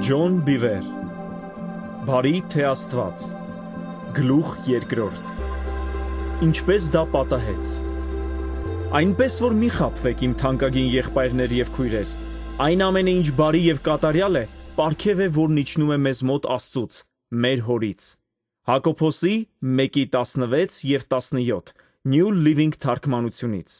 Ջոն Բիվեր Բարի թե Աստված Գլուխ երկրորդ Ինչպես դա պատահեց Այնպես որ մի խաբվեք իմ թանկագին եղբայրներ եւ քույրեր Այն ամենը ինչ բարի եւ կատարյալ է պարգև է որն իջնում է մեզ մոտ Աստծուց մեր հորից Հակոբոսի 1:16 եւ 17 New Living թարգմանությունից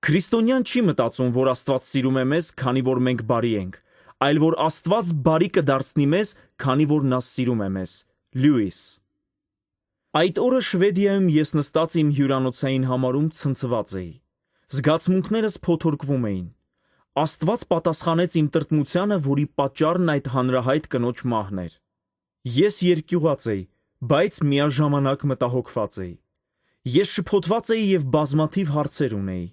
Քրիստոնյան չի մտածում որ Աստված սիրում է մեզ քանի որ մենք բարի ենք այլ որ Աստված բարի կդարձնի մեզ, քանի որ նա սիրում է մեզ։ Լյուիս Այդ օրը Շվեդիայում ես նստած իմ հյուրանոցային համարում ցնցված էի։ Զգացմունքներս փոթորկվում էին։ Աստված պատասխանեց իմ տրտմությանը, որի պատճառն այդ հանրահայտ կնոջ մահն էր։ Ես երկյուղած էի, բայց միաժամանակ մտահոգված էի։ Ես շփոթված էի եւ բազմաթիվ հարցեր ունեի։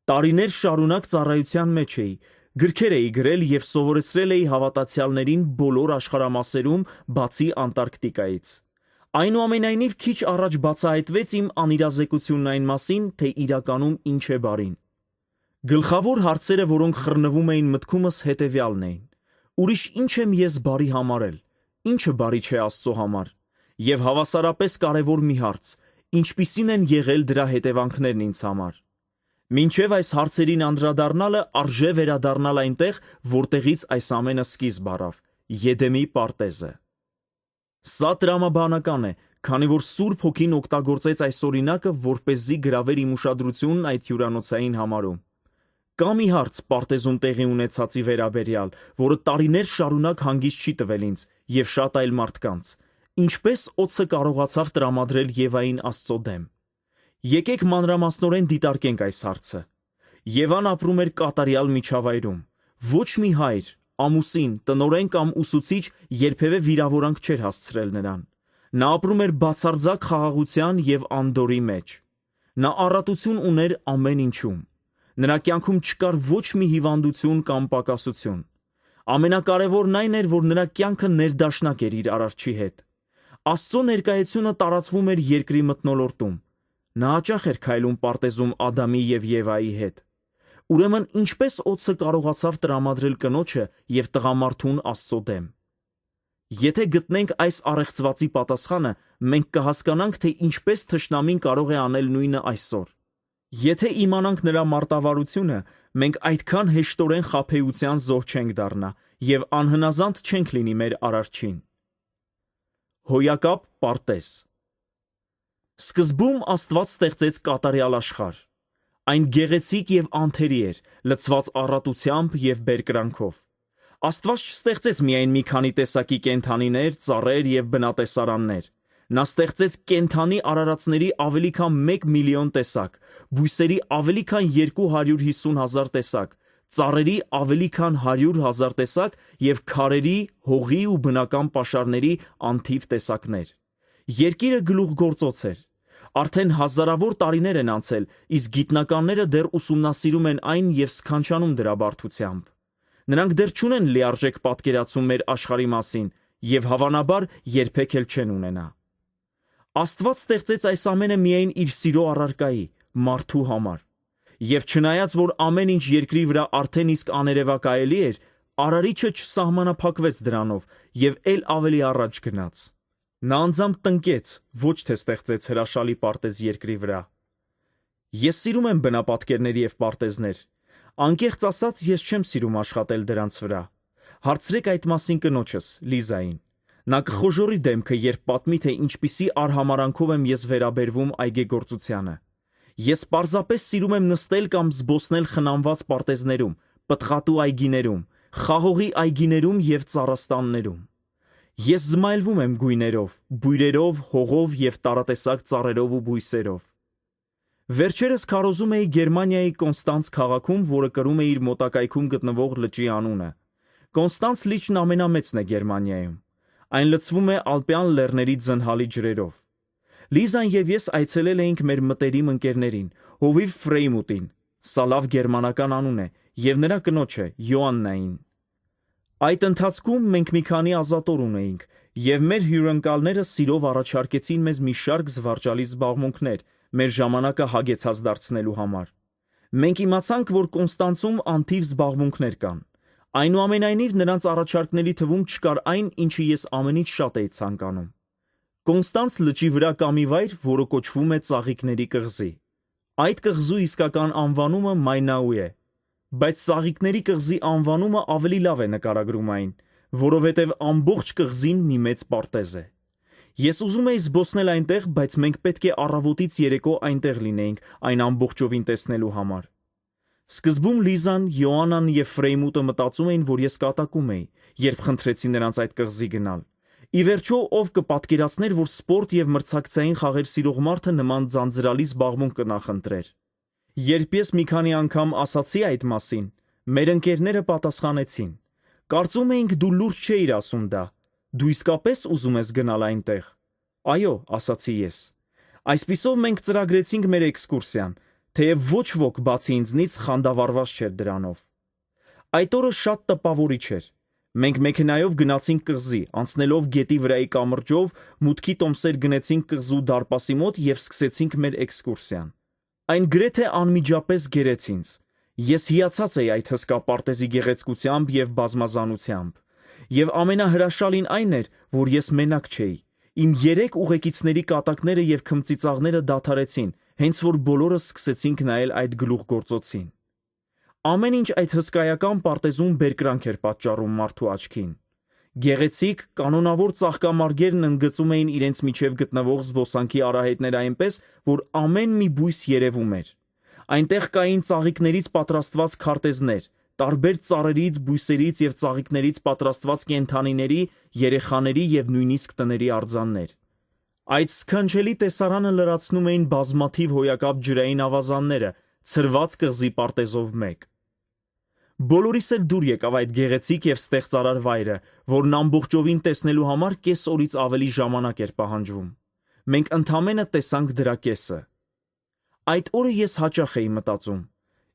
Տարիներ շարունակ ծառայության մեջ էի, գրքեր էի գրել եւ սովորեցրել էի հավատացյալներին բոլոր աշխարհամասերում, բացի Անտարկտիկայից։ Այնուամենայնիվ քիչ առաջ բացահայտվեց իմ անիրազեկությունն այն մասին, թե իրականում ինչ է բարին։ Գլխավոր հարցերը, որոնք խռնվում էին մտքումս, հետեւյալն էին. Ուրիշ ինչ եմ ես բարի համարել, ինչը բարի չէ Աստծո համար, եւ հավասարապես կարեւոր մի հարց. ինչպիսին են եղել դրա հետևանքներն ինձ համար։ Մինչև այս հարցերին անդրադառնալը արժե վերադառնալ այնտեղ, որտեղից այս ամենը սկիզբ առավ, Եդեմի պարտեզը։ Սա տրամաբանական է, քանի որ Սուրբ Հոգին օգտագործեց այս օրինակը, որպեսզի գրավեր իմ ուշադրությունն այդ հյուրանոցային համարում։ Կա մի հարց պարտեզում տեղի ունեցածի վերաբերյալ, որը տարիներ շարունակ հանգիստ չի տվել ինձ եւ շատ այլ մարդկանց։ Ինչպես օձը կարողացավ տրամադրել Եվային Աստծո դեմ։ Եկեք մանրամասնորեն դիտարկենք այս հարցը։ Եվան ապրում էր կատարյալ միջավայրում։ Ոչ մի հայր, ամուսին, տնօրեն կամ ուսուցիչ երբևէ վիրավորանք չէր հասցրել նրան։ Նա ապրում էր բացարձակ խաղաղության եւ անդորի մեջ։ Նա առատություն ուներ ամեն ինչում։ Նրա կյանքում չկար ոչ մի հիվանդություն կամ պակասություն։ Ամենակարևորն այն էր, որ նրա կյանքը ներդաշնակ էր իր Արարչի հետ։ Աստծո ներկայությունը տարածվում էր երկրի մթնոլորտում։ Նա հաճախ էր քայլում պարտեզում Ադամի եւ Եվայի հետ։ Ուրեմն ինչպես օձը կարողացավ տրամադրել կնոջը եւ տղամարդուն Աստծո դեմ։ Եթե գտնենք այս առեղծվածի պատասխանը, մենք կհասկանանք, թե ինչպես թշնամին կարող է անել նույնը այսօր։ Եթե իմանանք նրա մարտավարությունը, մենք այդքան հեշտորեն խաբեության զոհ չենք դառնա եւ անհնազանդ չենք լինի մեր Արարչին։ Հոյակապ պարտեզ Սկզբում Աստված ստեղծեց կատարյալ աշխարհ։ Այն գեղեցիկ եւ անթերի էր, լցված առատությամբ եւ բերկրանքով։ Աստված չստեղծեց միայն մի քանի տեսակի կենդանիներ, ծառեր եւ բնատեսարաններ։ Նա ստեղծեց կենդանի արարածների ավելի քան 1 միլիոն տեսակ, բույսերի ավելի քան 250,000 տեսակ, ծառերի ավելի քան 100,000 տեսակ եւ քարերի, հողի ու բնական պաշարների անթիվ տեսակներ։ Երկիրը գլուխգործոց էր։ Արդեն հազարավոր տարիներ են անցել, իսկ գիտնականները դեռ ուսումնասիրում են այն եւ սքանչանում դրա բարդությամբ։ Նրանք դեռ չունեն լիարժեք պատկերացում մեր աշխարհի մասին եւ հավանաբար երբեք էլ չեն ունենա։ Աստված ստեղծեց այս ամենը միայն իր սիրո առարկայի, մարդու համար։ Եվ չնայած որ ամեն ինչ երկրի վրա արդեն իսկ աներևակայելի էր, Արարիչը չսահմանափակվեց դրանով եւ ել ավելի առաջ գնաց։ Նա անձամբ տնկեց, ոչ թե ստեղծեց հրաշալի պարտեզ երկրի վրա։ Ես սիրում եմ բնապատկերներ եւ պարտեզներ։ Անկեղծ ասած, ես չեմ սիրում աշխատել դրանց վրա։ Հարցրեք այդ մասին կնոջս, Լիզային։ Նա կխոժորի դեմքը, երբ պատմի, թե ինչպիսի արհամարանքով եմ ես վերաբերվում այգեգործությանը։ Ես պարզապես սիրում եմ նստել կամ զբոսնել խնամված պարտեզներում, պտղատու այգիներում, խաղողի այգիներում եւ ծառաստաններում։ Ես զմայլվում եմ գույներով, բույրերով, հողով եւ տարատեսակ ծառերով ու բույսերով։ Վերջերս քարոզում էի Գերմանիայի Կոնստանց քաղաքում, որը կրում է իր մոտակայքում գտնվող լճի անունը։ Կոնստանց լիճն ամենամեծն է Գերմանիայում։ Այն լցվում է Ալպյան լեռների ձնհալի ջրերով։ Լիզան եւ ես այցելել էինք մեր մտերիմ ընկերներին, Հովիվ Ֆրեյմուտին, սա լավ գերմանական անուն է, եւ նրա կնոջը Յոաննային։ Այդ ընթացքում մենք մի քանի ազատոր ունեինք, եւ մեր հյուրընկալները սիրով առաջարկեցին մեզ մի շարք զվարճալի զբաղմունքներ մեր ժամանակը հագեցած դարձնելու համար։ Մենք իմացանք, որ Կոնստանցում անթիվ զբաղմունքներ կան։ Այնուամենայնիվ նրանց առաջարկների թվում չկար այն, ինչը ես ամենից շատ էի ցանկանում։ Կոնստանց լճի վրա կա մի վայր, որը կոչվում է Ծաղիկների կղզի։ Այդ կղզու իսկական անվանումը Մայնաու է, բայց Ծաղիկների կղզի անվանումը ավելի լավ է նկարագրում այն, որովհետև ամբողջ կղզին մի մեծ պարտեզ է։ Ես ուզում էի զբոսնել այնտեղ, բայց մենք պետք է առավոտից երեկո այնտեղ լինեինք այն ամբողջովին տեսնելու համար։ Սկզբում Լիզան, Յոաննան և Ֆրեյմուտը մտածում էին, որ ես կատակում էի, երբ խնդրեցի նրանց այդ կղզի գնալ։ Ի վերջո, ով կպատկերացներ, որ սպորտ և մրցակցային խաղեր սիրող մարդը նման ձանձրալի զբաղմունք կնախընտրեր։ Երբ ես մի քանի անգամ ասացի այդ մասին, մեր ընկերները պատասխանեցին. «Կարծում էինք դու լուրջ չէիր ասում դա։ Դու իսկապես ուզում ես գնալ այնտեղ»։ «Այո», ասացի ես։ Այսպիսով մենք ծրագրեցինք մեր էքսկուրսիան, թեև ոչ ոք բացի ինձնից խանդավառված չէր դրանով։ Այդ օրը շատ տպավորիչ էր։ Մենք մեքենայով գնացինք կղզի, անցնելով գետի վրայի կամրջով, մուտքի տոմսեր գնեցինք կղզու դարպասի մոտ և սկսեցինք մեր էքսկուրսիան։ Այն գրեթե անմիջապես գերեց ինձ։ Ես հիացած էի այդ հսկա պարտեզի գեղեցկությամբ և բազմազանությամբ։ Եվ ամենահրաշալին այն էր, որ ես մենակ չէի։ Իմ 3 ուղեկիցների կատակները և քմծիծաղները դադարեցին, հենց որ բոլորս սկսեցինք նայել այդ գլուխգործոցին։ Ամեն ինչ այդ հսկայական պարտեզում բերկրանք էր պատճառում մարդու աչքին։ Գեղեցիկ, կանոնավոր ծաղկամարգերն ընդգծում էին իրենց միջև գտնվող զբոսանքի արահետները այնպես, որ ամեն մի բույս երևում էր։ Այնտեղ կային ծաղիկներից պատրաստված քարտեզներ, տարբեր ծառերից, բույսերից և ծաղիկներից պատրաստված կենդանիների, երեխաների և նույնիսկ տների արձաններ։ Այդ սքանչելի տեսարանը լրացնում էին բազմաթիվ հոյակապ ջրային ավազանները, ցրված կղզի պարտեզով մեկ։ Բոլորիս էլ դուր եկավ այդ գեղեցիկ և ստեղծարար վայրը, որն ամբողջովին տեսնելու համար կես օրից ավելի ժամանակ էր պահանջվում։ Մենք ընդամենը տեսանք դրա կեսը։ Այդ օրը ես հաճախ էի մտածում.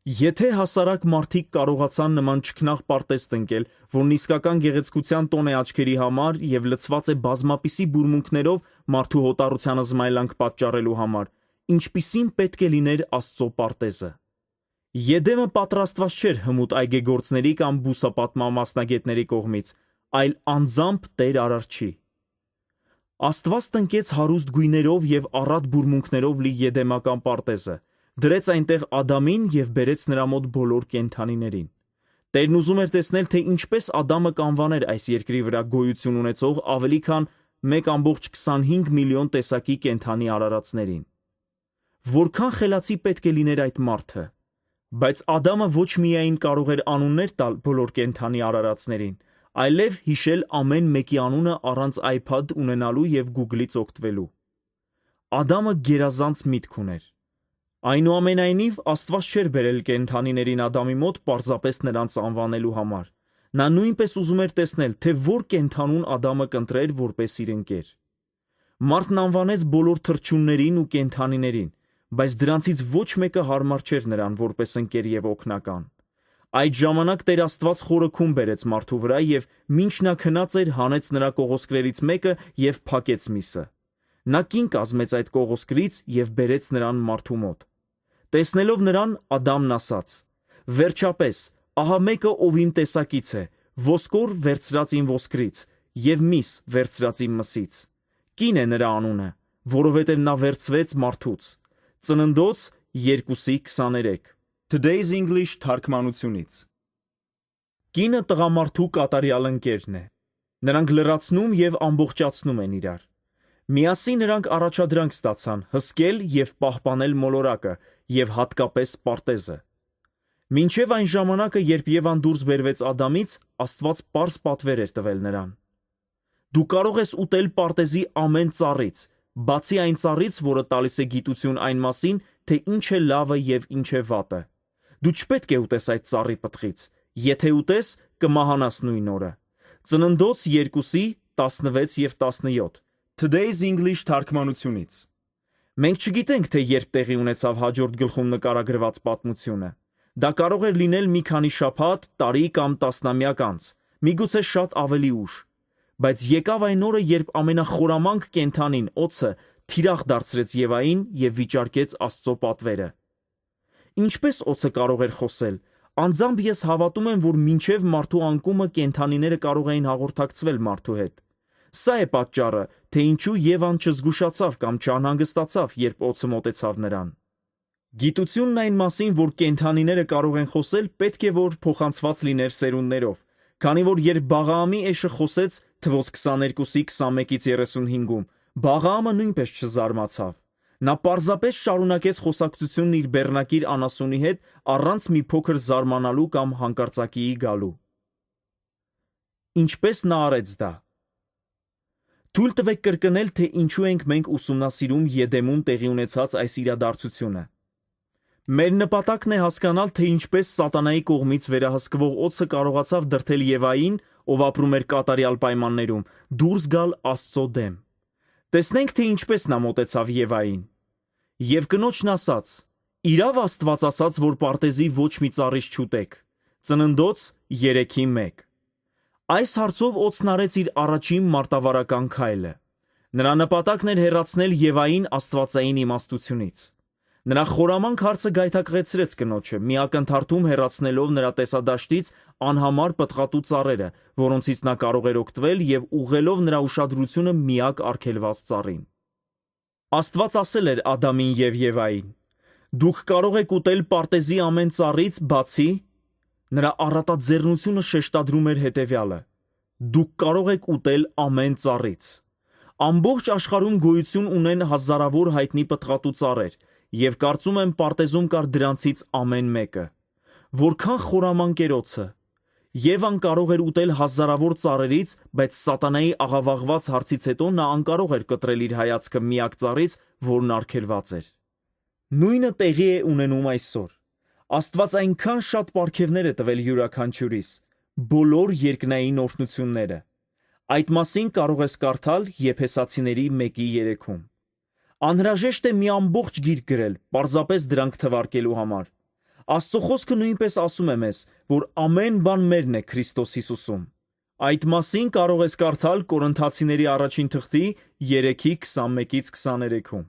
եթե հասարակ մարդիկ կարողացան նման չքնաղ պարտեզ տնկել, որն իսկական գեղեցկության տոն է աչքերի համար և լցված է բազմապիսի բուրմունքներով մարդու հոտառությանը զմայլանք պատճառելու համար, ինչպիսին պետք է լիներ Աստծո պարտեզը։ Եդեմը պատրաստված չէր հմուտ այգեգործների կամ բուսապատման մասնագետների կողմից, այլ անձամբ Տեր Արարչի։ Աստված տնկեց հարուստ գույներով և առատ բուրմունքներով լի եդեմական պարտեզը, դրեց այնտեղ Ադամին և բերեց նրա մոտ բոլոր կենդանիներին։ Տերն ուզում էր տեսնել, թե ինչպես Ադամը կանվաներ այս երկրի վրա գոյություն ունեցող ավելի քան 1,25 միլիոն տեսակի կենդանի արարածներին։ Որքան խելացի պետք է լիներ այդ մարդը։ Բայց Ադամը ոչ միայն կարող էր անուններ տալ բոլոր կենդանի արարածներին, այլև հիշել ամեն մեկի անունը առանց iPad ունենալու և Google-ից օգտվելու։ Ադամը գերազանց միտք ուներ։ Այնուամենայնիվ, Աստված չէր բերել կենդանիներին Ադամի մոտ պարզապես նրանց անվանելու համար։ Նա նույնպես ուզում էր տեսնել, թե որ կենդանուն Ադամը կընտրեր որպես իր ընկեր։ Մարդն անվանեց բոլոր թռչուններին ու կենդանիներին, բայց դրանցից ոչ մեկը հարմար չէր նրան որպես ընկեր և օգնական։ Այդ ժամանակ Տեր Աստված խորը քուն բերեց մարդու վրա և մինչ նա քնած էր, հանեց նրա կողոսկրերից մեկը և փակեց միսը։ Նա կին կազմեց այդ կողոսկրից և բերեց նրան մարդու մոտ։ Տեսնելով նրան, Ադամն ասաց. «Վերջապես, ահա մեկը, ով իմ տեսակից է, ոսկոր վերցրած իմ ոսկրից և միս վերցրած իմ մսից։ Կին է նրա անունը, որովհետև նա վերցվեց մարդուց»։ Ծննդոց 2:23 Today's English թարգմանությունից։ Կինը տղամարդու կատարյալ ընկերն է։ Նրանք լրացնում և ամբողջացնում են իրար։ Միասին նրանք առաջադրանք ստացան հսկել և պահպանել մոլորակը և հատկապես պարտեզը։ Մինչև այն ժամանակը, երբ Եվան դուրս բերվեց Ադամից, Աստված պարզ պատվեր էր տվել նրան։ Դու կարող ես ուտել պարտեզի ամեն ծառից, բացի այն ծառից, որը տալիս է գիտություն այն մասին, թե ինչ է լավը և ինչ է վատը։ Դու չպետք է ուտես այդ ծառի պտղից, եթե ուտես, կմահանաս նույն օրը։ Ծննդոց 2:16-17 Today's English թարգմանությունից։ Մենք չգիտենք, թե երբ տեղի ունեցավ հաջորդ գլխում նկարագրված պատմությունը։ Դա կարող էր լինել մի քանի շաբաթ, տարի կամ տասնամյակ անց, միգուցե շատ ավելի ուշ։ Բայց եկավ այն օրը, երբ ամենախորամանկ կենդանին, օձը, թիրախ դարձրեց Եվային և վիճարկեց Աստծո պատվերը։ Ինչպես օձը կարող էր խոսել, Անձամբ ես հավատում եմ, որ մինչև մարդու անկումը կենդանիները կարող էին հաղորդակցվել մարդու հետ։ Սա է պատճառը, թե ինչու Եվան չզգուշացավ կամ չանհանգստացավ, երբ օձը մոտեցավ նրան։ Գիտությունն այն մասին, որ կենդանիները կարող են խոսել, պետք է որ փոխանցված լիներ սերունդներով, քանի որ երբ Բաղաամի էշը խոսեց թվոց 22-ի 21-ից 35-ում, Բաղաամը նույնպես չզարմացավ։ Նա պարզապես շարունակեց խոսակցությունն իր բեռնակիր անասունի հետ առանց մի փոքր զարմանալու կամ հանկարծակիի գալու։ Ինչպես նա արեց դա։ Թույլ տվեք կրկնել, թե ինչու ենք մենք ուսումնասիրում Եդեմում տեղի ունեցած այս իրադարձությունը։ Մեր նպատակն է հասկանալ, թե ինչպես սատանայի կողմից վերահսկվող օձը կարողացավ դրդել Եվային, ով ապրում էր կատարյալ պայմաններում, դուրս գալ Աստծո դեմ։ Տեսնենք, թե ինչպես նա մոտեցավ Եվային։ Եվ կնոջն ասաց. «Իրավ Աստված ասաց, որ պարտեզի ոչ մի ծառից չուտեք»։ Ծննդոց 3:1։ Այս հարցով օձն արեց իր առաջին մարտավարական քայլը։ Նրա նպատակն էր հեռացնել Եվային աստվածային իմաստությունից։ Նրա խորամանկ հարցը գայթակղեցրեց կնոջը, մի ակնթարթում հեռացնելով նրա տեսադաշտից անհամար պտղատու ծառերը, որոնցից նա կարող էր օգտվել և ուղղելով նրա ուշադրությունը միակ արգելված ծառին։ Աստված ասել էր Ադամին և Եվային. «Դուք կարող եք ուտել պարտեզի ամեն ծառից, բացի…» Նրա առատաձեռնությունը շեշտադրում էր հետևյալը. «Դուք կարող եք ուտել ամեն ծառից»։ Ամբողջ աշխարհում գոյություն ունեն հազարավոր հայտնի պտղատու ծառեր, և կարծում եմ պարտեզում կար դրանցից ամեն մեկը։ Որքան խորամանկ էր օձը։ Եվան կարող էր ուտել հազարավոր ծառերից, բայց սատանայի աղավաղված հարցից հետո նա անկարող էր կտրել իր հայացքը միակ ծառից, որն արգելված էր։ Նույնը տեղի է ունենում այսօր։ Աստված այնքան շատ պարգևներ է տվել յուրաքանչյուրիս, բոլոր երկնային օրհնությունները։ Այդ մասին կարող ես կարդալ Եփեսացիների 1:3-ում։ Անհրաժեշտ է մի ամբողջ գիրք գրել, պարզապես դրանք թվարկելու համար։ Աստծո խոսքը նույնպես ասում է մեզ, որ ամեն բան մերն է Քրիստոս Հիսուսում։ Այդ մասին կարող ես կարդալ Կորինթացիների առաջին թղթի 3:21-23-ում։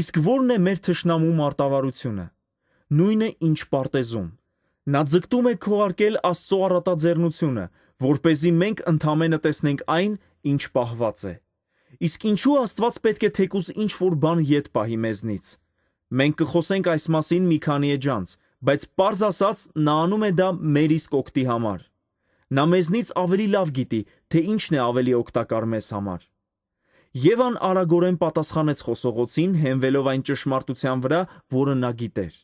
Իսկ ո՞րն է մեր թշնամու մարտավարությունը։ Նույնը ինչ պարտեզում։ Նա ձգտում է քողարկել Աստծո առատաձեռնությունը, որպեսզի մենք ընդամենը տեսնենք այն, ինչ պահված է։ Իսկ ինչու Աստված պետք է թեկուզ ինչ-որ բան ետ պահի մեզնից։ Մենք կխոսենք այս մասին մի քանի էջ անց, բայց պարզ ասած նա անում է դա մեր իսկ օգտի համար։ Նա մեզնից ավելի լավ գիտի, թե ինչն է ավելի օգտակար մեզ համար։ Եվան արագորեն պատասխանեց խոսողոցին, հենվելով այն ճշմարտության վրա, որը նա գիտեր։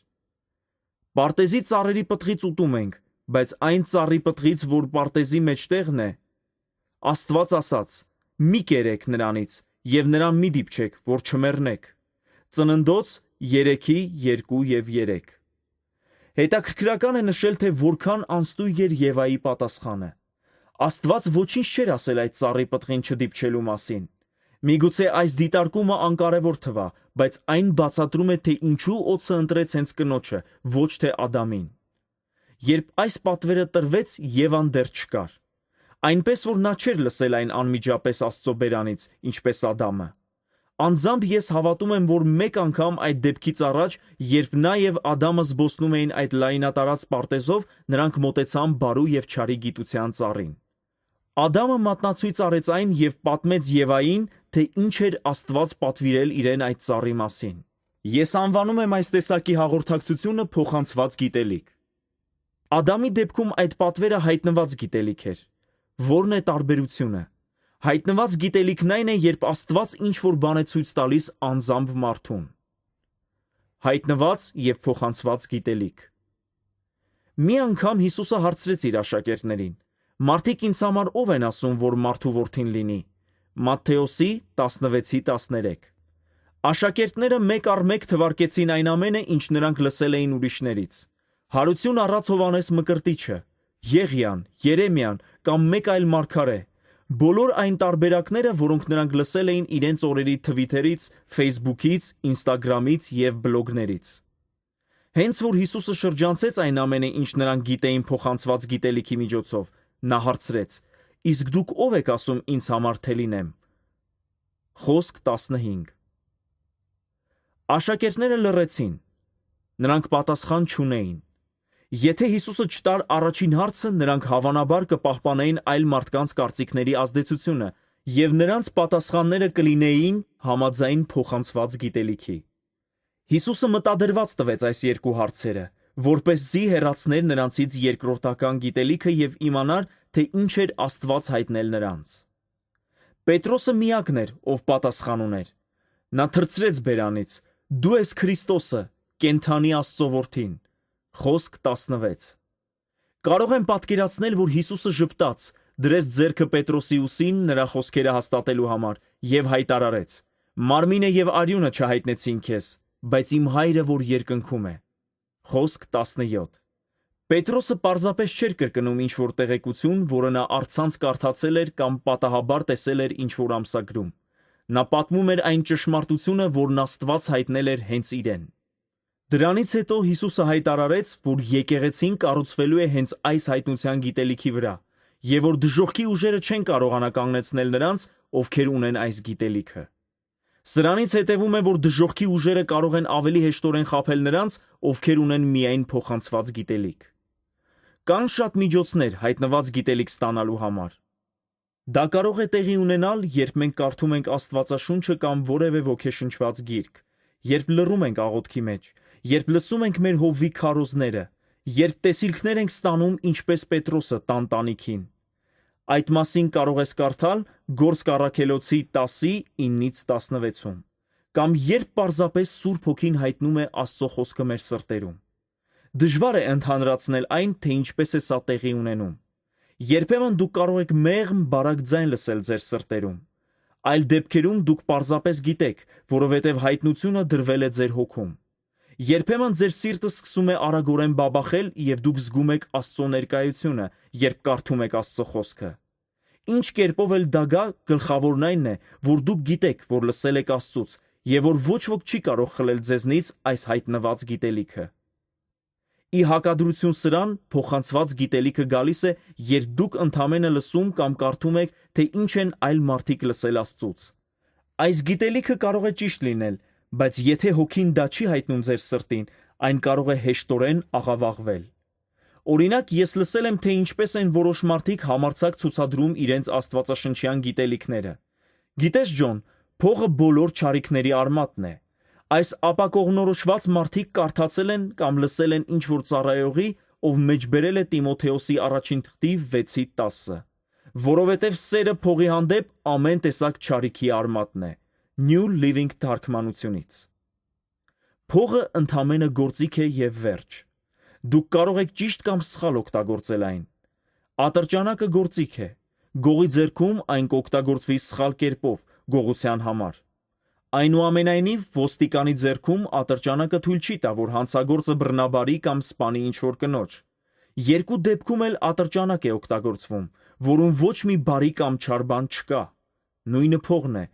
Պարտեզի ծառերի պտղից ուտում ենք, բայց այն ծառի պտղից, որ պարտեզի մեջտեղն է, Աստված ասաց. «Մի կերեք նրանից և նրան մի դիպչեք, որ չմեռնեք»։ Ծննդոց 3:2-3։ Հետաքրքրական է նշել, թե որքան անստույգ էր Եվայի պատասխանը։ Աստված ոչինչ չէր ասել այդ ծառի պտղին չդիպչելու մասին։ Միգուցե այս դիտարկումը անկարևոր թվա, բայց այն բացատրում է, թե ինչու օձը ընտրեց հենց կնոջը, ոչ թե Ադամին։ Երբ այս պատվերը տրվեց, Եվան դեռ չկար։ Այնպես որ նա չէր լսել այն անմիջապես Աստծո բերանից, ինչպես Ադամը։ Անձամբ ես հավատում եմ, որ մեկ անգամ այդ դեպքից առաջ, երբ նա և Ադամը զբոսնում էին այդ լայնատարած պարտեզով, նրանք մոտեցան բարու և չարի գիտության ծառին։ Ադամը մատնացույց արեց այն և պատմեց Եվային, թե ինչ էր Աստված պատվիրել իրեն այդ ծառի մասին։ Ես անվանում եմ այս տեսակի հաղորդակցությունը փոխանցված գիտելիք։ Ադամի դեպքում այդ պատվերը հայտնված գիտելիք էր։ Ո՞րն է տարբերությունը։ Հայտնված գիտելիքն այն է, երբ Աստված ինչ-որ բան է ցույց տալիս անձամբ մարդուն։ Հայտնված և փոխանցված գիտելիք։ Մի անգամ Հիսուսը հարցրեց իր աշակերտներին. «Մարդիկ ինձ համար ով են ասում, որ մարդու որդին լինի»։ Մատթեոսի 16:13։ Աշակերտները մեկ առ մեկ թվարկեցին այն ամենը, ինչ նրանք լսել էին ուրիշներից։ Հարություն առած Հովհաննես Մկրտիչը, Եղիան, Երեմիան կամ մեկ այլ մարգարե։ Բոլոր այն տարբերակները, որոնք նրանք լսել էին իրենց օրերի թվիթերից, ֆեյսբուքից, ինստագրամից և բլոգներից։ Հենց որ Հիսուսը շրջանցեց այն ամենը, ինչ նրանք գիտեին փոխանցված գիտելիքի միջոցով, նա հարցրեց. «Իսկ դուք ով եք ասում ինձ համար թե լինեմ»։ Խոսք 15։ Աշակերտները լռեցին։ Նրանք պատասխան չունեին։ Եթե Հիսուսը չտար առաջին հարցը, նրանք հավանաբար կպահպանեին այլ մարդկանց կարծիքների ազդեցությունը, եւ նրանց պատասխանները կլինեին համաձայն փոխանցված գիտելիքի։ Հիսուսը մտադրված տվեց այս երկու հարցերը, որպեսզի հեռացներ նրանցից երկրորդական գիտելիքը եւ իմանար, թե ինչ էր Աստված հայտնել նրանց։ Պետրոսը միակն էր, ով պատասխան ուներ։ Նա թռցրեց բերանից. «Դու ես Քրիստոսը, կենդանի Աստծո որդին»։ Խոսք 16։ Կարող եմ պատկերացնել, որ Հիսուսը ժպտաց, դրեց ձեռքը Պետրոսի ուսին նրա խոսքերը հաստատելու համար եւ հայտարարեց. «Մարմինը եւ արյունը չհայտնեցին քեզ, բայց իմ Հայրը, որ երկնքում է»։ Խոսք 17։ Պետրոսը պարզապես չէր կրկնում ինչ-որ տեղեկություն, որը նա առցանց կարդացել էր կամ պատահաբար տեսել էր ինչ-որ ամսագրում։ Նա պատմում էր այն ճշմարտությունը, որն Աստված հայտնել էր հենց իրեն։ Դրանից հետո Հիսուսը հայտարարեց, որ եկեղեցին կառուցվելու է հենց այս հայտնության գիտելիքի վրա, եւ որ դժոխքի ուժերը չեն կարողանա կանգնեցնել նրանց, ովքեր ունեն այս գիտելիքը։ Սրանից հետևում է, որ դժոխքի ուժերը կարող են ավելի հեշտորեն խաբել նրանց, ովքեր ունեն միայն փոխանցված գիտելիք։ Կան շատ միջոցներ հայտնված գիտելիք ստանալու համար։ Դա կարող է տեղի ունենալ, երբ մենք կարդում ենք Աստվածաշունչը կամ որևէ ոգեշնչված գիրք, երբ լռում ենք աղոթքի մեջ, երբ լսում ենք մեր հովվի քարոզները, երբ տեսիլքներ ենք ստանում, ինչպես Պետրոսը տան տանիքին։ Այդ մասին կարող ես կարդալ Գործք առաքելոցի 10:9-16-ում, կամ երբ պարզապես Սուրբ Հոգին հայտնում է Աստծո խոսքը մեր սրտերում։ Դժվար է ընդհանրացնել այն, թե ինչպես է սա տեղի ունենում։ Երբեմն դուք կարող եք մեղմ, բարակ ձայն լսել ձեր սրտերում։ Այլ դեպքերում դուք պարզապես գիտեք, որովհետև հայտնությունը դրվել է ձեր հոգում։ Երբեմն ձեր սիրտը սկսում է արագորեն բաբախել եւ դուք զգում եք Աստծո ներկայությունը, երբ կարդում եք Աստծո խոսքը։ Ինչ կերպով էլ դա գա, գլխավորն այն է, որ դուք գիտեք, որ լսել եք Աստծուց եւ որ ոչ ոք չի կարող խլել ձեզնից այս հայտնված գիտելիքը։ Ի հակադրություն սրան, փոխանցված գիտելիքը գալիս է, երբ դուք ընդամենը լսում կամ կարդում եք, թե ինչ են այլ մարդիկ լսել Աստծուց։ Այս գիտելիքը կարող է ճիշտ լինել, բայց եթե Հոգին դա չի հայտնում ձեր սրտին, այն կարող է հեշտորեն աղավաղվել։ Օրինակ, ես լսել եմ, թե ինչպես են որոշ մարդիկ համարձակ ցուցադրում իրենց աստվածաշնչյան գիտելիքները։ Գիտես, Ջոն, փողը բոլոր չարիքների արմատն է։ Այս ապակողնորոշված մարդիկ կարդացել են կամ լսել են ինչ-որ ծառայողի, ով մեջբերել է Տիմոթեոսի առաջին թղթի 6:10, որովհետև սերը փողի հանդեպ ամեն տեսակ չարիքի արմատն է։ New Living թարգմանությունից։ Փողը ընդամենը գործիք է եւ վերջ։ Դուք կարող եք ճիշտ կամ սխալ օգտագործել այն։ Ատրճանակը գործիք է։ Գողի ձեռքում այն կօգտագործվի սխալ կերպով, գողության համար։ Այնուամենայնիվ, ոստիկանի ձեռքում ատրճանակը թույլ չի տա, որ հանցագործը բռնաբարի կամ սպանի ինչ-որ կնոջ։ Երկու դեպքում էլ ատրճանակ է օգտագործվում, որում ոչ մի բարի կամ չար բան չկա։ Նույնը փողն է։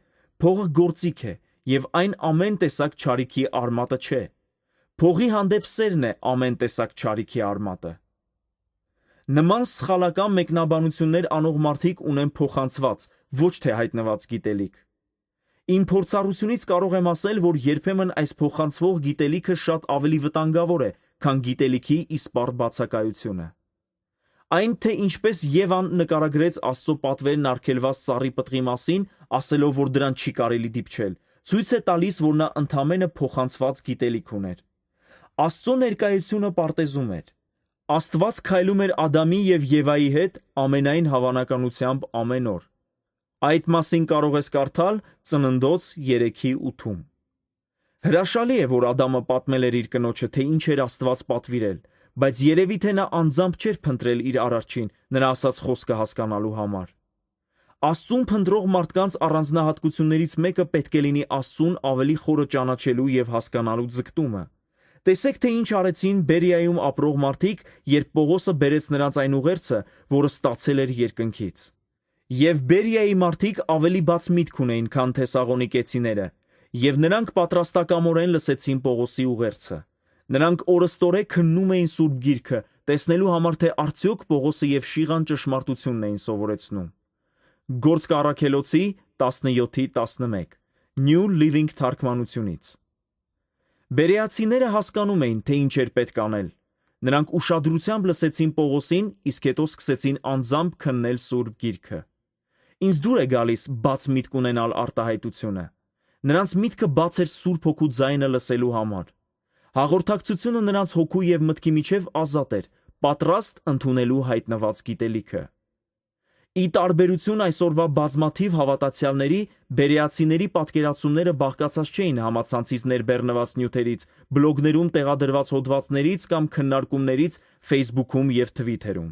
Փողը գործիք է, եւ այն ամեն տեսակ չարիքի արմատը չէ։ Փողի հանդեպ սերն է ամեն տեսակ չարիքի արմատը։ Նման սխալական մեկնաբանություններ անող մարդիկ ունեն փոխանցված, ոչ թե հայտնված գիտելիք։ Իմ փորձառությունից կարող եմ ասել, որ երբեմն այս փոխանցվող գիտելիքը շատ ավելի վտանգավոր է, քան գիտելիքի իսպառ բացակայությունը։ Այն, թե ինչպես Եվան նկարագրեց Աստծո պատվերն արգելված ծառի պտղի մասին, ասելով, որ դրան չի կարելի դիպչել, ցույց է տալիս, որ նա ընդամենը փոխանցված գիտելիք ուներ։ Աստծո ներկայությունը պարտեզում էր։ Աստված քայլում էր Ադամի եւ Եվայի հետ ամենայն հավանականությամբ ամեն օր։ Այդ մասին կարող ես կարդալ Ծննդոց 3:8-ում։ Հրաշալի է, որ Ադամը պատմել էր իր կնոջը, թե ինչ էր Աստված պատվիրել, բայց երևի թե նա անձամբ չէր փնտրել իր արարչին նրա ասած խոսքը հասկանալու համար։ Աստծուն փնտրող մարդկանց առանձնահատկություններից մեկը պետք է լինի Աստծուն ավելի խորը ճանաչելու եւ հասկանալու ձգտումը։ Տեսեք, թե ինչ արեցին Բերիայում ապրող մարդիկ, երբ Պողոսը բերեց նրանց այն ուղերձը, որը ստացել էր երկնքից։ Եվ Բերիայի մարդիկ ավելի բաց միտք ունեին, քան Թեսաղոնիկեցիները, եւ նրանք պատրաստակամորեն լսեցին Պողոսի ուղերձը։ Նրանք օրըստօրե քննում էին Սուրբ Գիրքը, տեսնելու համար, թե արդյոք Պողոսը եւ Շիղան ճշմարտությունն էին սովորեցնում։ Գործք առաքելոցի 17:11 New Living թարգմանությունից։ Բերեացիները հասկանում էին, թե ինչ էր պետք անել։ Նրանք ուշադրությամբ լսեցին Պողոսին, իսկ հետո սկսեցին անձամբ քննել Սուրբ Գիրքը։ Ինձ դուր է գալիս բաց միտք ունենալ արտահայտությունը։ Նրանց միտքը բաց էր Սուրբ Հոգու ձայնը լսելու համար։ Հաղորդակցությունը նրանց հոգու և մտքի միջև ազատ էր, պատրաստ ընդունելու հայտնված գիտելիքը։ Ի տարբերություն այսօրվա բազմաթիվ հավատացյալների, բերեացիների պատկերացումները բաղկացած չէին համացանցից ներբեռնված նյութերից, բլոգներում տեղադրված հոդվածներից կամ քննարկումներից Facebook-ում և Twitter-ում։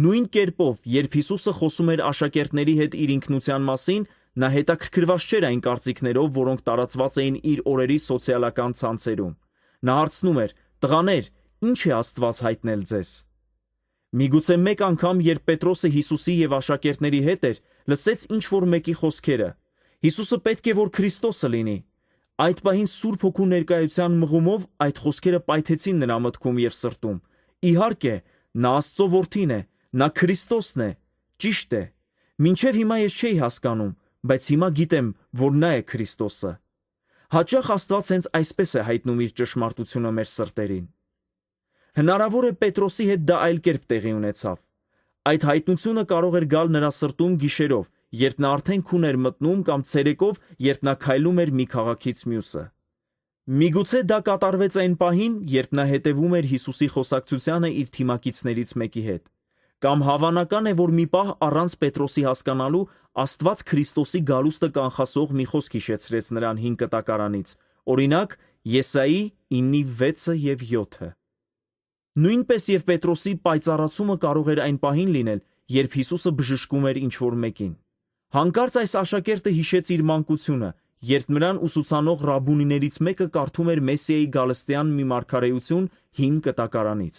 Նույն կերպով, երբ Հիսուսը խոսում էր աշակերտների հետ իր ինքնության մասին, նա հետաքրքրված չէր այն կարծիքներով, որոնք տարածված էին իր օրերի սոցիալական ցանցերում։ Նա հարցնում էր. «Տղաներ, ի՞նչ է Աստված հայտնել ձեզ»։ Միգուցե մեկ անգամ, երբ Պետրոսը Հիսուսի և աշակերտների հետ էր, լսեց ինչ-որ մեկի խոսքերը. «Հիսուսը պետք է որ Քրիստոսը լինի»։ Այդ պահին Սուրբ Հոգու ներկայության մղումով այդ խոսքերը պայթեցին նրա մտքում և սրտում։ Իհարկե, նա Աստծո որդին է, նա Քրիստոսն է, ճիշտ է։ Մինչև հիմա ես չէի հասկանում, բայց հիմա գիտեմ, որ նա է Քրիստոսը։ Հաճախ Աստված հենց այսպես է հայտնում իր ճշմարտությունը մեր սրտերին։ Հնարավոր է Պետրոսի հետ դա այլ կերպ տեղի ունեցավ։ Այդ հայտնությունը կարող էր գալ նրա սրտում գիշերով, երբ նա արդեն քուն էր մտնում, կամ ցերեկով, երբ նա քայլում էր մի քաղաքից մյուսը։ Միգուցե դա կատարվեց այն պահին, երբ նա հետևում էր Հիսուսի խոսակցությանը իր թիմակիցներից մեկի հետ։ Կամ հավանական է, որ մի պահ առանց Պետրոսի հասկանալու Աստված Քրիստոսի գալուստը կանխասող մի խոսք հիշեցրեց նրան հին կտակարանից, օրինակ Եսայի 9:6 և 7։ Նույնպես և Պետրոսի պայծառացումը կարող էր այն պահին լինել, երբ Հիսուսը բժշկում էր ինչ-որ մեկին։ Հանկարծ այս աշակերտը հիշեց իր մանկությունը, երբ նրան ուսուցանող ռաբբունիներից մեկը կարդում էր Մեսիայի գալստյան մի մարգարեություն հին կտակարանից։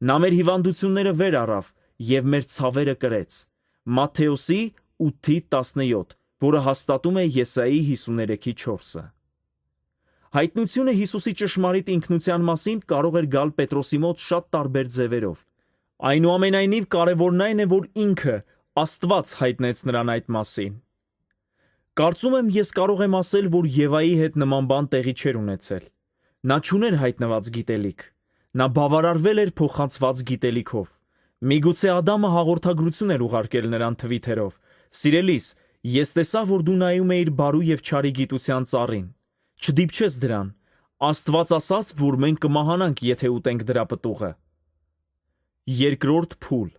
Նա մեր հիվանդությունները վեր առավ և մեր ցավերը կրեց։ Մատթեոսի 8:17, որը հաստատում է Եսայի 53:4-ը։ Հայտնությունը Հիսուսի ճշմարիտ ինքնության մասին կարող էր գալ Պետրոսի մոտ շատ տարբեր ձևերով։ Այնուամենայնիվ կարևորն այն է, որ ինքը Աստված հայտնեց նրան այդ մասին։ Կարծում եմ, ես կարող եմ ասել, որ Եվայի հետ նման բան տեղի չէր ունեցել։ Նա չուներ հայտնված գիտելիք։ Նա բավարարվել էր փոխանցված գիտելիքով։ Միգուցե Ադամը հաղորդագրություն էր ուղարկել նրան Twitter-ով. «Սիրելիս, ես տեսա, որ դու նայում էիր բարու և չարի գիտության ծառին։ Չդիպչես դրան։ Աստված ասաց, որ մենք կմահանանք, եթե ուտենք դրա պտուղը»։ Երկրորդ փուլ։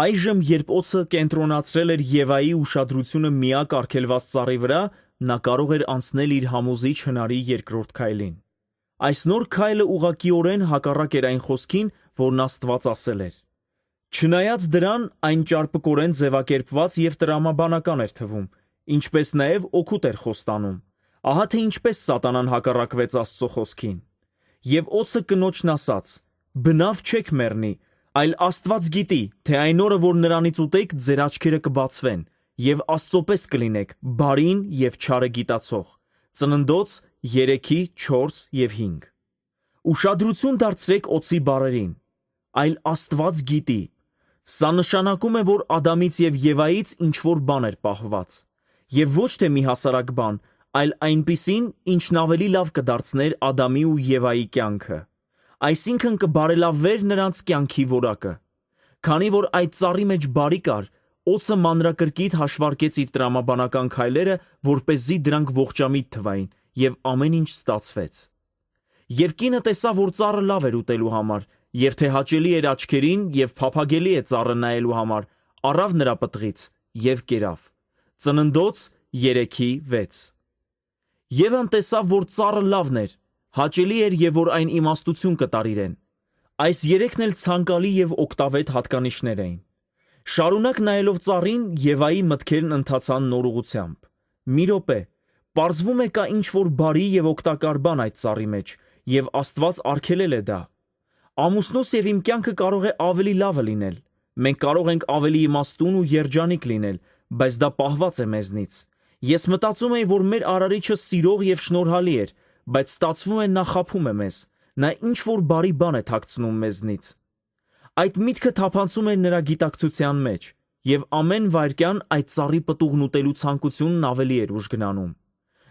Այժմ, երբ օձը կենտրոնացրել էր Եվայի ուշադրությունը միակ արգելված ծառի վրա, նա կարող էր անցնել իր համոզիչ հնարի երկրորդ քայլին։ Այս նոր քայլը ուղղակիորեն հակառակ էր այն խոսքին, որն Աստված ասել էր։ Չնայած դրան, այն ճարպկորեն ձևակերպված և տրամաբանական էր թվում, ինչպես նաև օգուտ էր խոստանում։ Ահա թե ինչպես Սատանան հակառակվեց Աստծո խոսքին։ Եվ օձը կնոջն ասաց. «Բնավ չեք մեռնի, այլ Աստված գիտի, թե այն օրը, որ նրանից ուտեք, ձեր աչքերը կբացվեն, և Աստծոպես կլինեք, բարին և չարը գիտացող»։ Ծննդոց 3:4-5։ Ուշադրություն դարձրեք օձի բառերին։ Այլ Աստված գիտի։ Սա նշանակում է, որ Ադամից և Եվայից ինչ-որ բան էր պահված։ Եվ ոչ թե մի հասարակ բան, այլ այնպիսին, ինչն ավելի լավ կդարձներ Ադամի ու Եվայի կյանքը։ Այսինքն կբարելավվեր նրանց կյանքի որակը։ Քանի որ այդ ծառի մեջ բարի կար, օձը մանրակրկիտ հաշվարկեց իր տրամաբանական քայլերը, որպեսզի դրանք ողջամիտ թվային, և ամեն ինչ ստացվեց։ Եվ կինը տեսավ, որ ծառը լավ էր ուտելու համար, և թե հաճելի էր աչքերին և փափագելի է ծառը նայելու համար, առավ նրա պտղից և կերավ։ Ծննդոց 3:6։ Եվան տեսավ, որ ծառը լավն էր, հաճելի էր և որ այն իմաստություն կտար իրեն։ Այս երեքն էլ ցանկալի և օգտավետ հատկանիշներ էին։ Շարունակ նայելով ծառին, Եվայի մտքերն ընթացան նոր ուղղությամբ։ Մի րոպե, պարզվում է կա ինչ-որ բարի և օգտակար բան այդ ծառի մեջ, և Աստված արգելել է դա։ Ամուսնուս և իմ կյանքը կարող է ավելի լավը լինել։ Մենք կարող ենք ավելի իմաստուն ու երջանիկ լինել, բայց դա պահված է մեզնից։ Ես մտածում էի, որ մեր Արարիչը սիրող և շնորհալի էր, բայց ստացվում է նա խաբում է մեզ։ Նա ինչ-որ բարի բան է թաքցնում մեզնից։ Այդ միտքը թափանցում էր նրա գիտակցության մեջ, և ամեն վայրկյան այդ ծառի պտուղն ուտելու ցանկությունն ավելի էր ուժգնանում։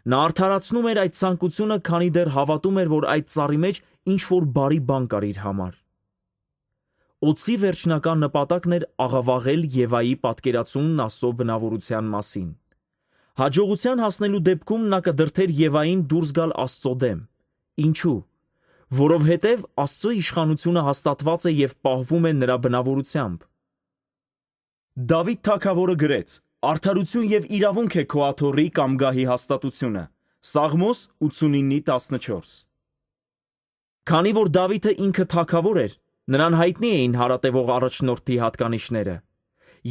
Նա արդարացնում էր այդ ցանկությունը, քանի դեռ հավատում էր, որ այդ ծառի մեջ ինչ-որ բարի բան կար իր համար։ Օձի վերջնական նպատակն էր աղավաղել Եվայի պատկերացումն Աստծո բնավորության մասին։ Հաջողության հասնելու դեպքում նա կդրդեր Եվային դուրս գալ Աստծո դեմ։ Ինչու՞։ Որովհետև Աստծո իշխանությունը հաստատված է և պահվում է նրա բնավորությամբ։ Դավիթ թագավորը գրեց. «Արդարություն և իրավունք է քո աթոռի կամ գահի հաստատությունը»։ Սաղմոս 89:14։ Քանի որ Դավիթը ինքը թագավոր էր, նրան հայտնի էին հարատևող առաջնորդի հատկանիշները։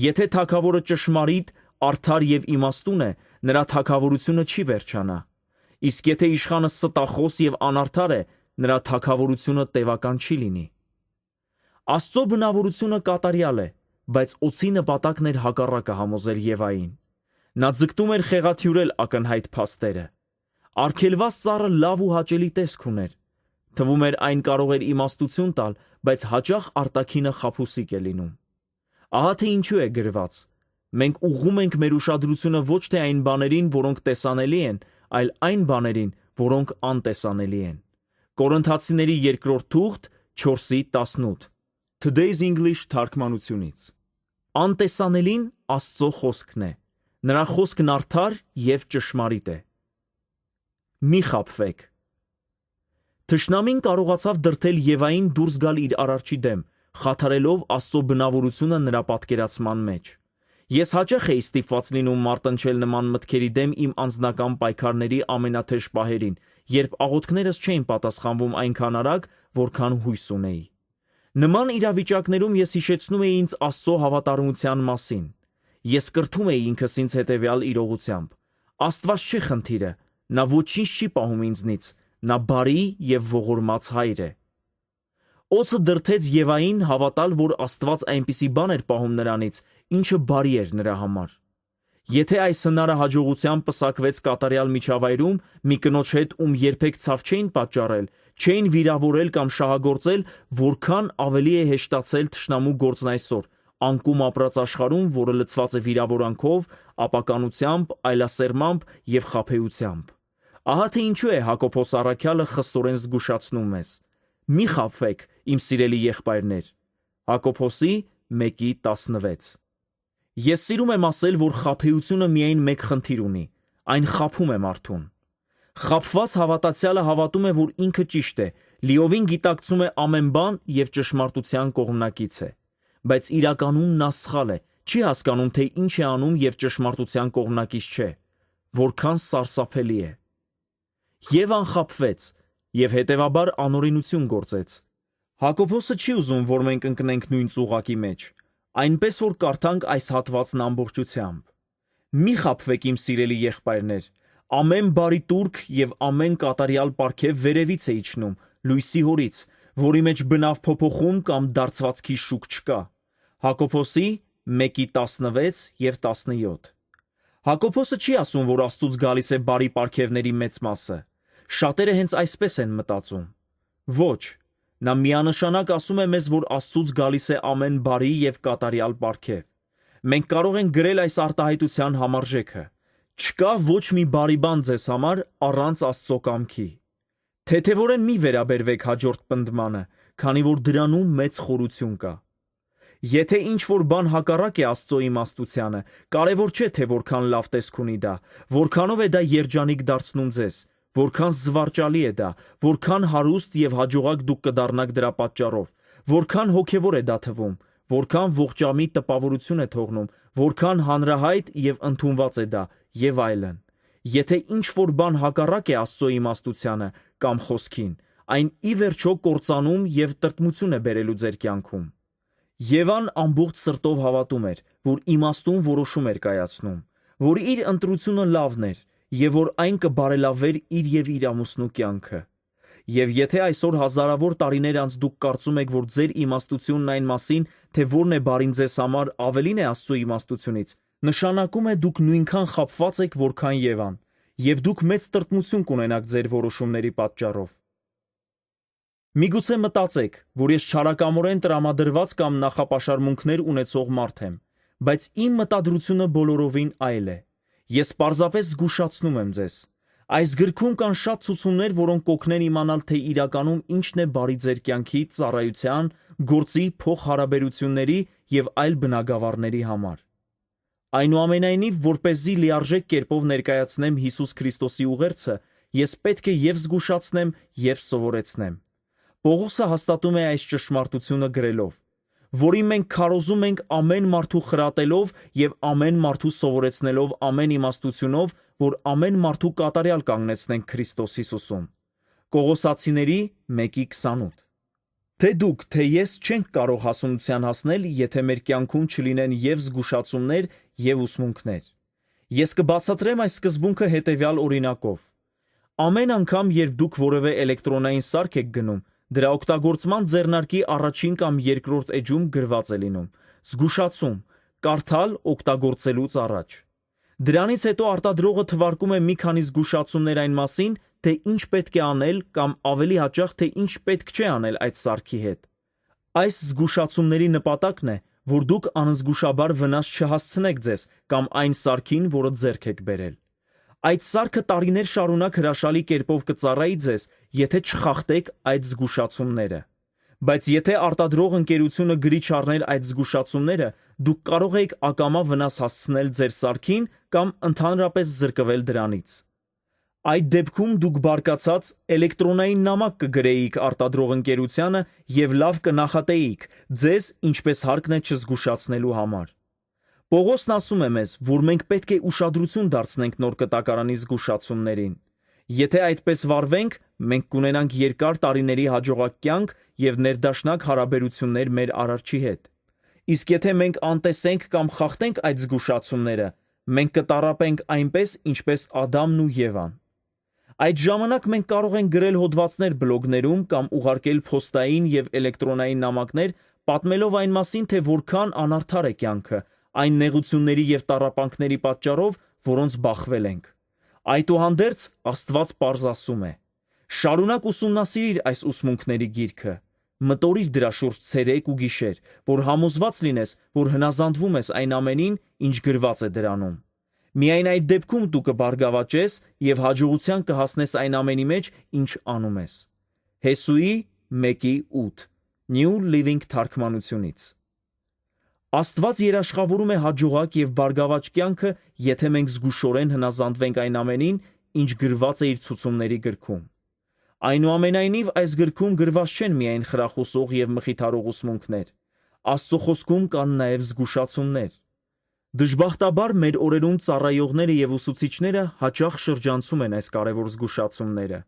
Եթե թագավորը ճշմարիտ, արդար և իմաստուն է, նրա թագավորությունը չի վերջանա։ Իսկ եթե իշխանը ստախոս և անարդար է, նրա թագավորությունը տևական չի լինի։ Աստծո բնավորությունը կատարյալ է, բայց օձի նպատակն էր հակառակը համոզել Եվային։ Նա ձգտում էր խեղաթյուրել ակնհայտ փաստերը։ Արգելված ծառը լավ ու հաճելի տեսք ուներ։ Թվում էր այն կարող էր իմաստություն տալ, բայց հաճախ արտաքինը խաբուսիկ է լինում։ Ահա թե ինչու է գրված. մենք ուղղում ենք մեր ուշադրությունը ոչ թե այն բաներին, որոնք տեսանելի են, այլ այն բաներին, որոնք անտեսանելի են։ Կորինթացիների 2 թուղթ 4:18 Today's English թարգմանությունից։ Անտեսանելին Աստծո խոսքն է։ Նրա խոսքն արդար և ճշմարիտ է։ Մի խաբվեք։ Թշնամին կարողացավ դրդել Եվային դուրս գալ իր արարչի դեմ, խաթարելով Աստծո բնավորությունը նրա պատկերացման մեջ։ Ես հաճախ էի ստիպված լինում մարտնչել նման մտքերի դեմ իմ անձնական պայքարների ամենաթեժ պահերին, երբ աղոթքներս չէին պատասխանվում այնքան արագ, որքան հույս ունեի։ Նման իրավիճակներում ես հիշեցնում էի ինձ Աստծո հավատարմության մասին։ Ես կրթում էի ինքս ինձ հետևյալ իրողությամբ. Աստված չի խնդիրը, նա ոչինչ չի պահում ինձնից, նա բարի և ողորմած հայր է։ Օձը դրդեց Եվային հավատալ, որ Աստված այնպիսի բան էր պահում նրանից, ինչը բարի էր նրա համար։ Եթե այս հնարը հաջողությամբ պսակվեց կատարյալ միջավայրում, մի կնոջ հետ, ում երբեք ցավ չէին պատճառել, չէին վիրավորել կամ շահագործել, որքան ավելի է հեշտացել թշնամու գործն այսօր, անկում ապրած աշխարհում, որը լցված է վիրավորանքով, ապականությամբ, այլասերմամբ և խաբեությամբ։ Ահա թե ինչու է Հակոբոս առաքյալը խստորեն զգուշացնում մեզ. «Մի խաբվեք, իմ սիրելի եղբայրներ»։ Հակոբոսի 1:16։ Ես սիրում եմ ասել, որ խաբեությունը միայն մեկ խնդիր ունի, այն խաբում է մարդուն։ Խաբված հավատացյալը հավատում է, որ ինքը ճիշտ է, լիովին գիտակցում է ամեն բան և ճշմարտության կողմնակից է։ Բայց իրականում նա սխալ է, չի հասկանում, թե ինչ է անում և ճշմարտության կողմնակից չէ։ Որքան սարսափելի է։ Եվան խաբվեց և հետևաբար անօրենություն գործեց։ Հակոբոսը չի ուզում, որ մենք ընկնենք նույն ծուղակի մեջ, այնպես որ կարդանք այս հատվածն ամբողջությամբ։ Մի խաբվեք, իմ սիրելի եղբայրներ, ամեն բարի տուրք և ամեն կատարյալ պարգև վերևից է իջնում, լույսի հորից, որի մեջ բնավ փոփոխում կամ դարձվածքի շուք չկա։ Հակոբոսի 1:16 և 17։ Հակոբոսը չի ասում, որ Աստծուց գալիս է բարի պարգևների մեծ մասը։ Շատերը հենց այսպես են մտածում։ Ոչ, նա միանշանակ ասում է մեզ, որ Աստծուց գալիս է ամեն բարի և կատարյալ պարգև։ Մենք կարող ենք գրել այս արտահայտության համարժեքը. չկա ոչ մի բարի բան ձեզ համար առանց Աստծո կամքի։ Թեթևորեն մի վերաբերվեք հաջորդ պնդմանը, քանի որ դրանում մեծ խորություն կա։ Եթե ինչ-որ բան հակառակ է Աստծո իմաստությանը, կարևոր չէ, թե որքան լավ տեսք ունի դա, որքանով է դա երջանիկ դարձնում ձեզ, որքան զվարճալի է դա, որքան հարուստ և հաջողակ դուք կդառնաք դրա պատճառով, որքան հոգևոր է դա թվում, որքան ողջամիտ տպավորություն է թողնում, որքան հանրահայտ և ընդունված է դա, և այլն։ Եթե ինչ-որ բան հակառակ է Աստծո իմաստությանը կամ խոսքին, այն ի վերջո կործանում և տրտմություն է բերելու ձեր կյանքում։ Եվան ամբողջ սրտով հավատում էր, որ իմաստուն որոշում էր կայացնում, որ իր ընտրությունը լավն էր և որ այն կբարելավեր իր և իր ամուսնու կյանքը։ Եվ եթե այսօր հազարավոր տարիներ անց դուք կարծում եք, որ ձեր իմաստությունն այն մասին, թե որն է բարին ձեզ համար, ավելին է Աստծո իմաստությունից, նշանակում է դուք նույնքան խաբված եք, որքան Եվան, և դուք մեծ տրտմություն կունենաք ձեր որոշումների պատճառով։ Միգուցե մտածեք, որ ես չարակամորեն տրամադրված կամ նախապաշարմունքներ ունեցող մարդ եմ, բայց իմ մտադրությունը բոլորովին այլ է։ Ես պարզապես զգուշացնում եմ ձեզ։ Այս գրքում կան շատ ցուցումներ, որոնք կօգնեն իմանալ, թե իրականում ինչն է բարի ձեր կյանքի, ծառայության, գործի, փոխհարաբերությունների եւ այլ բնագավառների համար։ Այնուամենայնիվ, որպեսզի լիարժեք կերպով ներկայացնեմ Հիսուս Քրիստոսի ուղերձը, ես պետք է եւ զգուշացնեմ, եւ սովորեցնեմ։ Պողոսը հաստատում է այս ճշմարտությունը գրելով, որին մենք քարոզում ենք ամեն մարդու խրատելով եւ ամեն մարդու սովորեցնելով ամեն իմաստությունով, որ ամեն մարդու կատարյալ կանգնեցնենք Քրիստոս Հիսուսում։ Կողոսացիների 1:28։ Թե դուք, թե ես չենք կարող հասունության հասնել, եթե մեր կյանքում չլինեն եւ զգուշացումներ եւ ուսմունքներ։ Ես կբացատրեմ այս սկզբունքը հետեւյալ օրինակով։ Ամեն անգամ, երբ դուք որևէ էլեկտրոնային սարք եք գնում, դրա օգտագործման ձեռնարկի առաջին կամ երկրորդ էջում գրված է լինում զգուշացում, կարդալ օգտագործելուց առաջ։ Դրանից հետո արտադրողը թվարկում է մի քանի զգուշացումներ այն մասին, թե ինչ պետք է անել կամ ավելի հաճախ, թե ինչ պետք չէ անել այդ սարքի հետ։ Այս զգուշացումների նպատակն է, որ դուք անզգուշաբար վնաս չհասցնեք ձեզ կամ այն սարքին, որը ձեռք եք բերել։ Այդ սարքը տարիներ շարունակ հրաշալի կերպով կծառայի ձեզ, եթե չխախտեք այդ զգուշացումները։ Բայց եթե արտադրող ընկերությունը գրի չառներ այդ զգուշացումները, դուք կարող եք ակամա վնաս հասցնել ձեր սարքին կամ ընդհանրապես զրկվել դրանից։ Այդ դեպքում դուք բարկացած էլեկտրոնային նամակ կգրեիք արտադրող ընկերությանը եւ լավ կնախատեիք ձեզ ինչպես հարկն է չզգուշացնելու համար։ Պողոսն ասում է մեզ, որ մենք պետք է ուշադրություն դարձնենք նոր կտակարանի զգուշացումներին։ Եթե այդպես վարվենք, մենք կունենանք երկար տարիների հաջողակ կյանք եւ ներդաշնակ հարաբերություններ մեր Արարչի հետ։ Իսկ եթե մենք անտեսենք կամ խախտենք այդ զգուշացումները, մենք կտառապենք այնպես, ինչպես Ադամն ու Եվան։ Այդ ժամանակ մենք կարող ենք գրել հոդվածներ բլոգներում կամ ուղարկել փոստային եւ էլեկտրոնային նամակներ, պատմելով այն մասին, թե որքան անարդար է կյանքը, այն նեղությունների եւ տառապանքների պատճառով, որոնց բախվել ենք։ Այդուհանդերձ Աստված պարզ ասում է. շարունակ ուսումնասիրիր այս ուսմունքների գիրքը, մտորիր դրա շուրջ ցերեկ ու գիշեր, որ համոզված լինես, որ հնազանդվում ես այն ամենին, ինչ գրված է դրանում։ Միայն այդ դեպքում դու կբարգավաճես եւ հաջողության կհասնես այն ամենի մեջ, ինչ անում ես։ Հեսուի 1:8 New Living թարգմանությունից։ Աստված երաշխավորում է հաջողակ եւ բարգավաճ կյանքը, եթե մենք զգուշորեն հնազանդվենք այն ամենին, ինչ գրված է իր ցուցումների գրքում։ Այնուամենայնիվ, այս գրքում գրված չեն միայն խրախուսող եւ մխիթարող ուսմունքներ։ Աստծո խոսքում կան նաեւ զգուշացումներ։ Դժբախտաբար մեր օրերում ծառայողները եւ ուսուցիչները հաճախ շրջանցում են այս կարևոր զգուշացումները։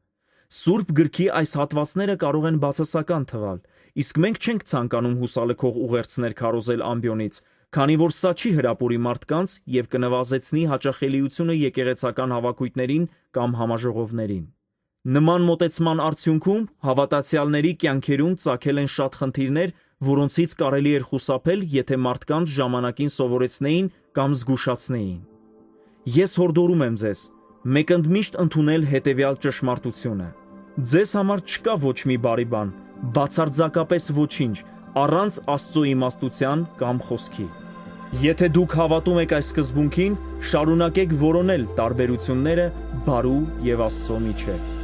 Սուրբ գրքի այս հատվածները կարող են բացասական թվալ, իսկ մենք չենք ցանկանում հուսալքող ուղերձներ քարոզել ամբիոնից, քանի որ սա չի հրապուրի մարդկանց եւ կնվազեցնի հաճախելիությունը եկեղեցական հավաքույթներին կամ համաժողովներին։ Նման մոտեցման արդյունքում հավատացյալների կյանքերում ծագել են շատ խնդիրներ, որոնցից կարելի էր խուսափել, եթե մարդկանց ժամանակին սովորեցնեին կամ զգուշացնեին։ Ես հորդորում եմ ձեզ, մեկընդմիշտ ընդունել հետևյալ ճշմարտությունը։ Ձեզ համար չկա ոչ մի բարի բան, բացարձակապես ոչինչ, առանց Աստծո իմաստության կամ խոսքի։ Եթե դուք հավատում եք այս սկզբունքին, շարունակեք որոնել տարբերությունները բարու եւ Աստծո միջեւ։